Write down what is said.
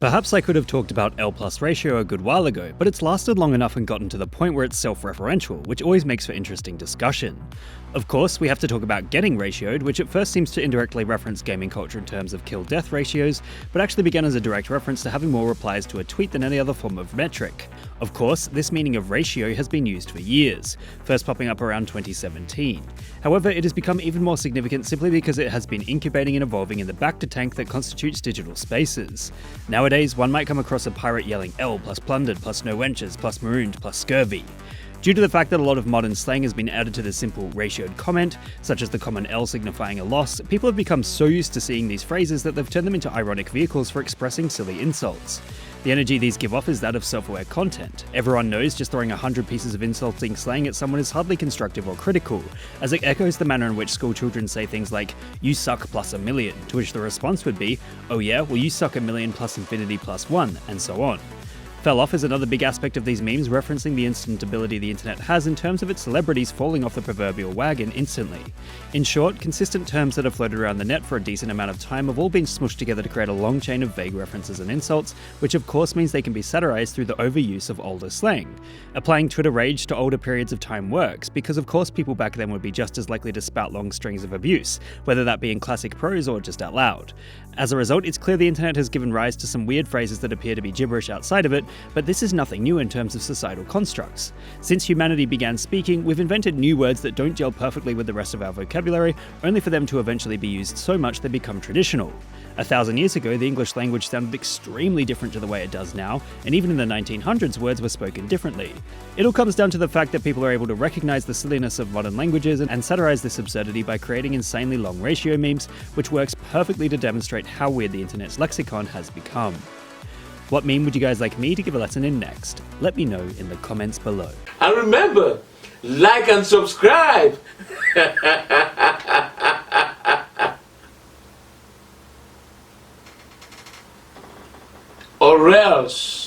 Perhaps I could have talked about l+ratio a good while ago, but it's lasted long enough and gotten to the point where it's self-referential, which always makes for interesting discussion. Of course, we have to talk about getting ratioed, which at first seems to indirectly reference gaming culture in terms of kill-death ratios, but actually began as a direct reference to having more replies to a tweet than any other form of metric. Of course, this meaning of ratio has been used for years, first popping up around 2017. However, it has become even more significant simply because it has been incubating and evolving in the back-to-tank that constitutes digital spaces. Nowadays, one might come across a pirate yelling l+plundered plus no wenches plus marooned plus scurvy. Due to the fact that a lot of modern slang has been added to the simple ratioed comment, such as the common L signifying a loss, people have become so used to seeing these phrases that they've turned them into ironic vehicles for expressing silly insults. The energy these give off is that of self-aware content. Everyone knows just throwing 100 pieces of insulting slang at someone is hardly constructive or critical, as it echoes the manner in which school children say things like, "you suck plus a million," to which the response would be, "oh yeah, well you suck a million plus infinity plus one," and so on. Fell off is another big aspect of these memes, referencing the instant ability the internet has in terms of its celebrities falling off the proverbial wagon instantly. In short, consistent terms that have floated around the net for a decent amount of time have all been smushed together to create a long chain of vague references and insults, which of course means they can be satirized through the overuse of older slang. Applying Twitter rage to older periods of time works, because of course people back then would be just as likely to spout long strings of abuse, whether that be in classic prose or just out loud. As a result, it's clear the internet has given rise to some weird phrases that appear to be gibberish outside of it, but this is nothing new in terms of societal constructs. Since humanity began speaking, we've invented new words that don't gel perfectly with the rest of our vocabulary, only for them to eventually be used so much they become traditional. 1,000 years ago, the English language sounded extremely different to the way it does now, and even in the 1900s, words were spoken differently. It all comes down to the fact that people are able to recognize the silliness of modern languages and satirize this absurdity by creating insanely long ratio memes, which works perfectly to demonstrate how weird the internet's lexicon has become. What meme would you guys like me to give a lesson in next? Let me know in the comments below. And remember, like and subscribe! Or else.